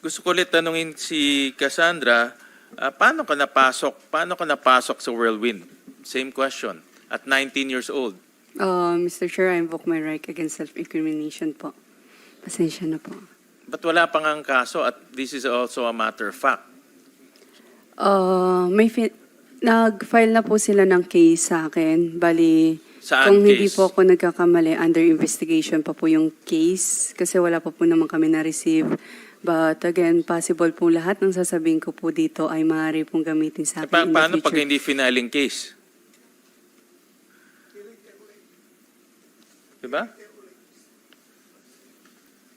gusto ko ulit tanungin si Cassandra, paano ka napasok sa Whirlwind? Same question. At 19 years old. Mr. Chair, I invoke my right against self-incrimination po. Pasensya na po. Ba't wala pang ang kaso at this is also a matter of fact? Nag-file na po sila ng case sa akin. Bali, Saan kung hindi case? po ako nagkakamali, under investigation pa po yung case. Kasi wala pa po naman kami na-receive. But again, possible po lahat ng sasabihin ko po dito ay maaari pong gamitin sa akin in the Paano future. pag hindi finaling case? Diba?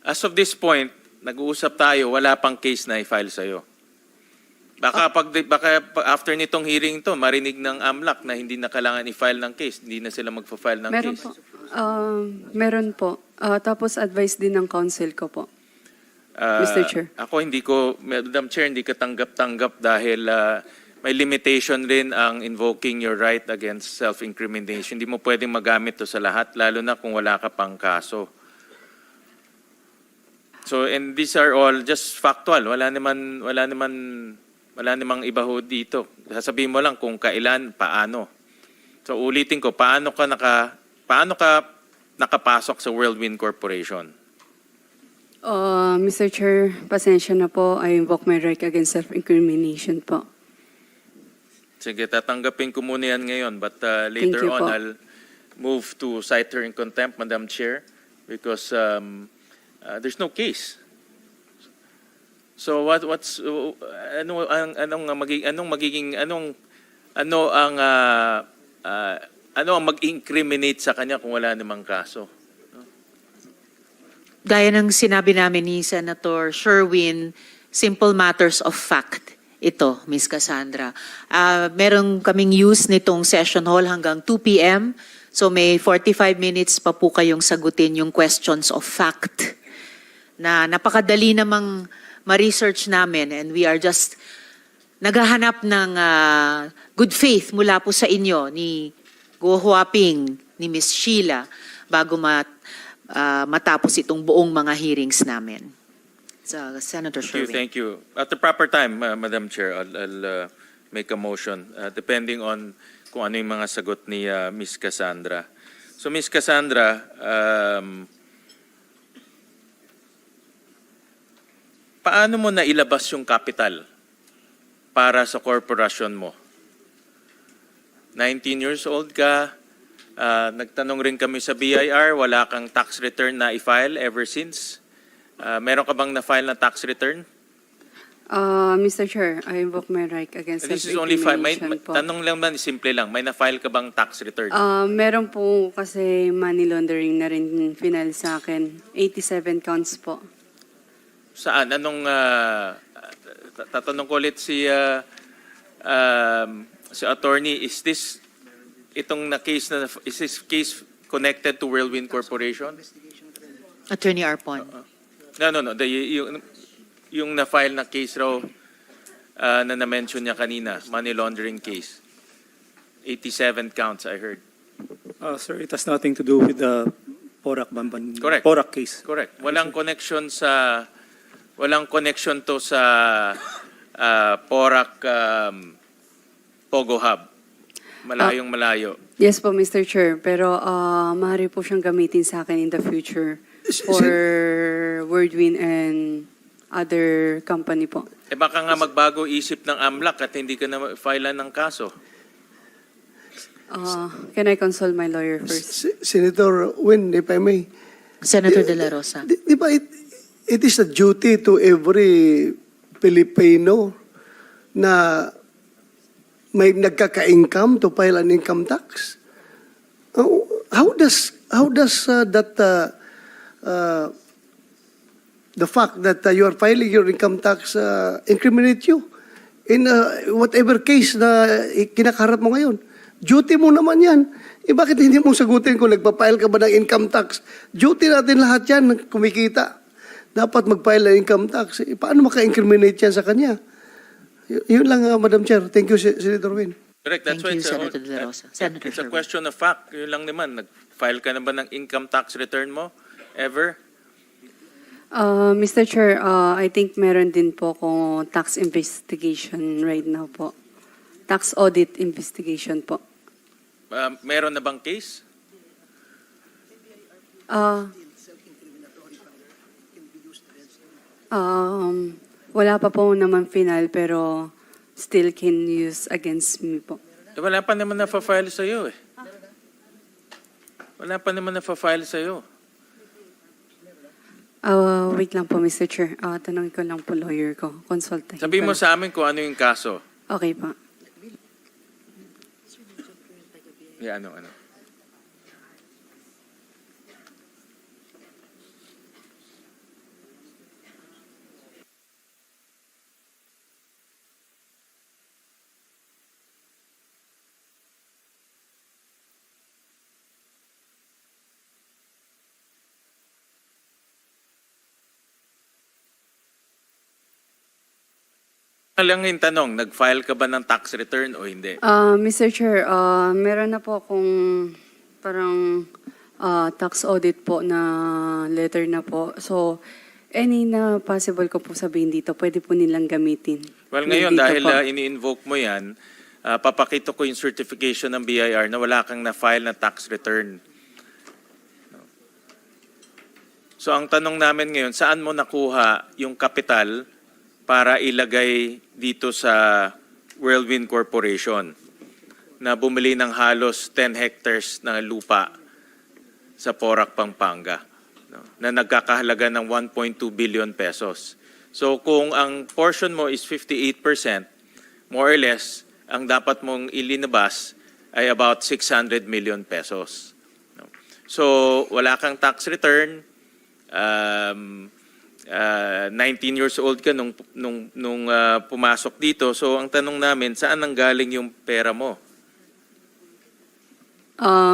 As of this point, nag-uusap tayo, wala pang case na i-file sa'yo. Baka after nitong hearing to, marinig ng AMLAC na hindi na kailangan i-file ng case, hindi na sila magpa-file ng Meron case. po. Meron po. Tapos advice din ng counsel ko po. Mr. Chair. Ako Madam Chair, hindi ka tanggap-tanggap dahil may limitation rin ang invoking your right against self-incrimination. Hindi mo pwedeng magamit to sa lahat, lalo na kung wala ka pang kaso. So, and these are all just factual. Wala namang iba ho dito. Sasabihin mo lang kung kailan, paano. So, ulitin ko, paano ka nakapasok sa Whirlwind Corporation? Mr. Chair, pasensya na po. I invoke my right against self-incrimination po. Sige, tatanggapin ko muna yan ngayon. But later you on, po. I'll move to cite her in contempt, Madam Chair, because there's no case. So ano ang mag-incriminate sa kanya kung wala namang kaso? Gaya ng sinabi namin ni Senator Sherwin, simple matters of fact ito, Ms. Cassandra. Meron kaming use nitong session hall hanggang 2 p.m. So may 45 minutes pa po kayong sagutin yung questions of fact na napakadali namang ma-research namin, and we are just naghahanap ng good faith mula po sa inyo ni Go Huaping, ni Ms. Sheila bago matapos itong buong mga hearings namin. Senator Sherwin. Thank you. At the proper time, Madam Chair, I'll make a motion depending on kung ano yung mga sagot ni Ms. Cassandra. So Ms. Cassandra, paano mo nailabas yung capital para sa korporasyon mo? 19 years old ka, nagtanong rin kami sa BIR, wala kang tax return na i-file ever since. Meron ka bang na-file na tax return? Mr. Chair, I invoke my right against This is only self-incrimination po. tanong lang man, simple lang. May na-file ka bang tax return? Meron po kasi money laundering na rin final sa akin. 87 counts po. Saan? Anong tatanong ko ulit si attorney, is this case connected to Whirlwind Corporation? Attorney Arpon. No. Yung na-file na case raw na na-mention niya kanina, money laundering case. 87 counts, I heard. Sir, it has nothing to do with the Porac Bamban. Correct. Porac case. Correct. Walang connection to sa Porac Pogo Hub. Malayong malayo. Yes po, Mr. Chair. Pero maaari po siyang gamitin sa akin in the future for Whirlwind and other company po. Baka nga magbago isip ng AMLAC at hindi ka na file ng kaso. Can I consult my lawyer first? Senator Win, if I may. Senator De La Rosa. Di ba it is a duty to every Filipino na may nagkaka-income to file an income tax? How does the fact that you are filing your income tax incriminate you in whatever case na kinakaharap mo ngayon? Duty mo naman yan. Bakit hindi mo sagutin kung nagpa-file ka ba ng income tax? Duty natin lahat yan, kumikita. Dapat mag-file ng income tax. Paano maka-incriminate yan sa kanya? Yun lang, Madam Chair. Thank you, Senator Win. Correct. That's Thank why you, Senator De La Rosa. Senator it's a Sherwin. question of fact. Yun lang naman. Nag-file ka na ba ng income tax return mo? Ever? Mr. Chair, I think meron din po akong tax investigation right now po. Tax audit investigation po. Meron na bang case? Ah, wala pa po naman final pero still can use against me po. Wala pa naman na-file sa'yo eh. Wala pa naman na-file sa'yo. Wait lang po, Mr. Chair. Tanongin ko lang po lawyer ko. Consultahin Sabi ko mo lang. sa amin kung ano yung kaso. Okay pa. Yeah, ano. Lang yung tanong, nag-file ka ba ng tax return o hindi? Mr. Chair, meron na po akong parang tax audit po na letter na po. So, any na possible ko po sabihin dito, pwede po nilang gamitin. Well, ngayon, Dito dahil po. ini-invoke mo yan, papakita ko yung certification ng BIR na wala kang na-file na tax return. So, ang tanong namin ngayon, saan mo nakuha yung kapital para ilagay dito sa Whirlwind Corporation na bumili ng halos 10 hectares na lupa sa Porac, Pampanga, no, na nagkakahalaga ng 1.2 billion pesos. So kung ang portion mo is 58%, more or less, ang dapat mong ilinabas ay about 600 million pesos. No? So wala kang tax return, 19 years old ka nung pumasok dito. So ang tanong namin, saan nanggaling yung pera mo?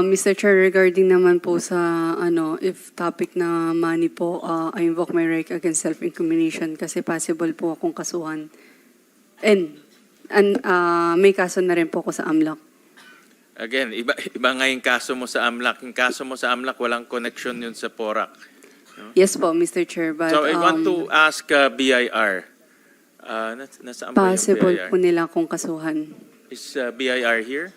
Mr. Chair, regarding naman po sa if topic na money po, I invoke my right against self-incrimination kasi possible po akong kasuhan. And may kaso na rin po ako sa AMLAC. Again, iba nga yung kaso mo sa AMLAC. Yung kaso mo sa AMLAC, walang connection yun sa Porac. Yes po, Mr. Chair, but So I want to ask BIR. Nasaan ba yung possible BIR? po nila akong kasuhan. Is BIR here?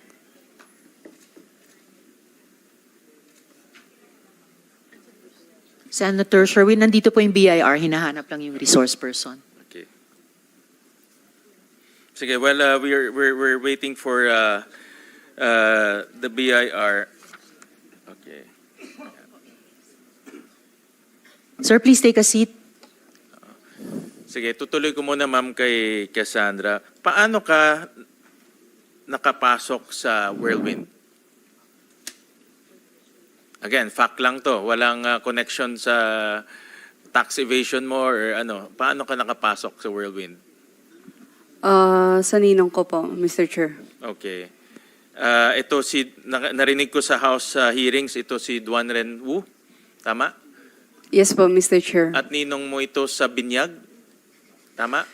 Senator Sherwin, nandito po yung BIR, hinahanap lang yung resource person. Okay. Sige, well, we're waiting for the BIR. Okay. Sir, please take a seat. Sige, tutuloy ko muna ma'am kay Cassandra. Paano ka nakapasok sa Whirlwind? Again, fact lang to. Walang connection sa tax evasion mo or ano. Paano ka nakapasok sa Whirlwind? Sa ninong ko po, Mr. Chair. Okay. Ito narinig ko sa House hearings, ito si Duan Ren Wu. Tama? Yes po, Mr. Chair. At ninong mo ito sa Binyag? Tama?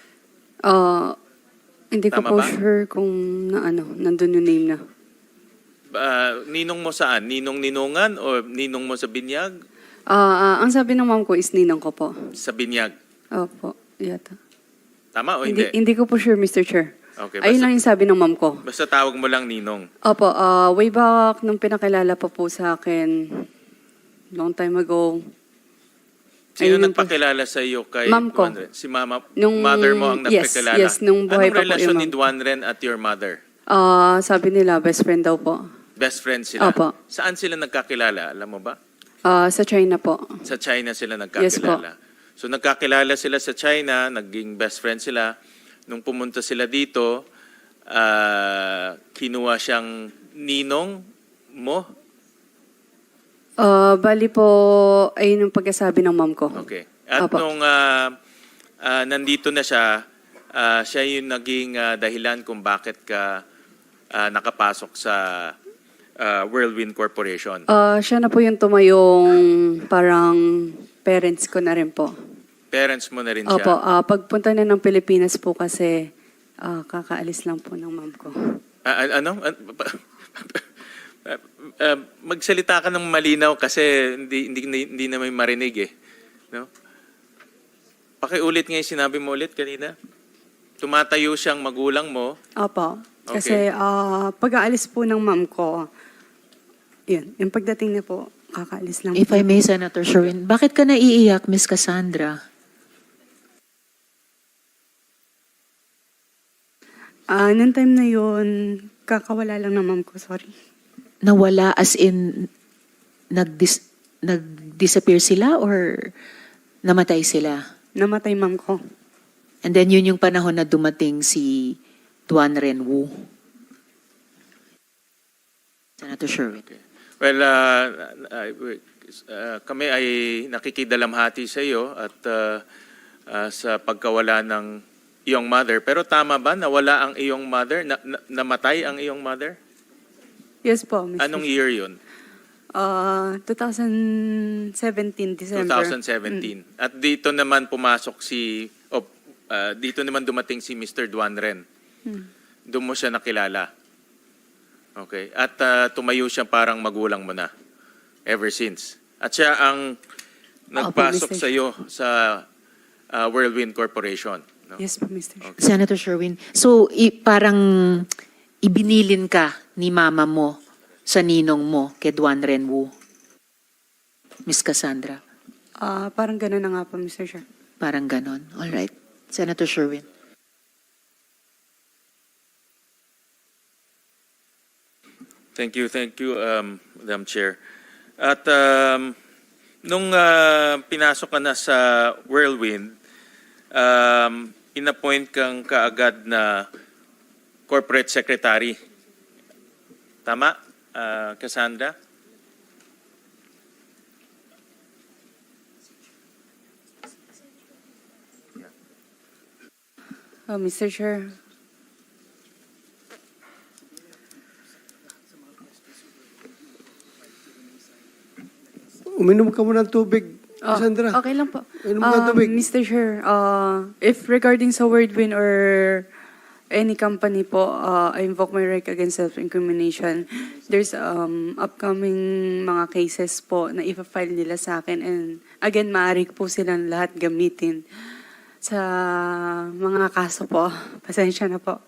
Hindi ko Tama po ba? sure kung nandun yung name na. Ninong mo saan? Ninong-ninungan o ninong mo sa Binyag? Ang sabi ng mom ko is ninong ko po. Sa Binyag. Opo, yata. Tama o hindi? Hindi ko po sure, Mr. Chair. Okay, Ayun lang yung sabi ng mom ko. basta tawag mo lang ninong. Opo, way back nung pinakilala pa po sa akin, long time ago. Sino Ayun lang po. nagpakilala sa iyo kay Ma'am ko. Duan Ren? Si mama, Nung- mother mo ang yes, nagpakilala? yes, nung buhay Anong pa po relasyon yung ni ma'am. Duan Ren at your mother? Sabi nila, best friend daw po. Best friends sila? Opo. Saan sila nagkakilala? Alam mo ba? Sa China po. Sa China sila Yes po. nagkakilala. So nagkakilala sila sa China, naging best friend sila. Nung pumunta sila dito, kinuha siyang ninong mo? Bali po, ayun yung pagkasabi ng mom ko. Okay. At Opo. nung nandito na siya, siya yung naging dahilan kung bakit ka nakapasok sa Whirlwind Corporation. Siya na po yung tumayong parang parents ko na rin po. Parents mo na rin siya. Opo, pagpunta na ng Pilipinas po kasi kakaalis lang po ng mom ko. Ano? Magsalita ka ng malinaw kasi hindi na may marinig eh. No? Pakiulit nga yung sinabi mo ulit kanina. Tumatayo siyang magulang mo. Opo. Okay. Kasi pag-aalis po ng ma'am ko, yun, yung pagdating niya po, kakaalis lang If po. I may, Senator Sherwin, bakit ka naiiyak, Miss Cassandra? Nung time na yun, kakawala lang ng ma'am ko, sorry. Nawala as in nag-disappear sila or namatay sila? Namatay ma'am ko. And then yun yung panahon na dumating si Duan Renwu. Senator Sherwin. Well, kami ay nakikidalamhati sa iyo at sa pagkawala ng iyong mother. Pero tama ba nawala ang iyong mother? Namatay ang iyong mother? Yes po, Mr. Anong year yun? 2017, December. 2017. At dito naman pumasok dito naman dumating si Mr. Duan Ren. Doon mo siya nakilala. Okay. At tumayo siya parang magulang mo na ever since. At siya ang nagpasok Mr. sa iyo sa Whirlwind Corporation. No? Yes po, Mr. Okay. Senator Sherwin, so parang ibinilin ka ni mama mo sa ninong mo kay Duan Renwu, Miss Cassandra. Parang gano'n na nga po, Mr. Chair. Parang ganon. All right. Senator Sherwin. Thank you, Madam Chair. At nung pinasok ka na sa Whirlwind, inappoint kang kaagad na corporate secretary. Tama, Cassandra? Mr. Chair. Uminom ka muna ng tubig, Sandra. Okay lang po. Uminom ka ng tubig. Mr. Chair, if regarding sa Whirlwind or any company po, I invoke my right against self-incrimination. There's upcoming mga cases po na ipa-file nila sa akin. And again, maaari po silang lahat gamitin sa mga kaso po. Pasensya na po.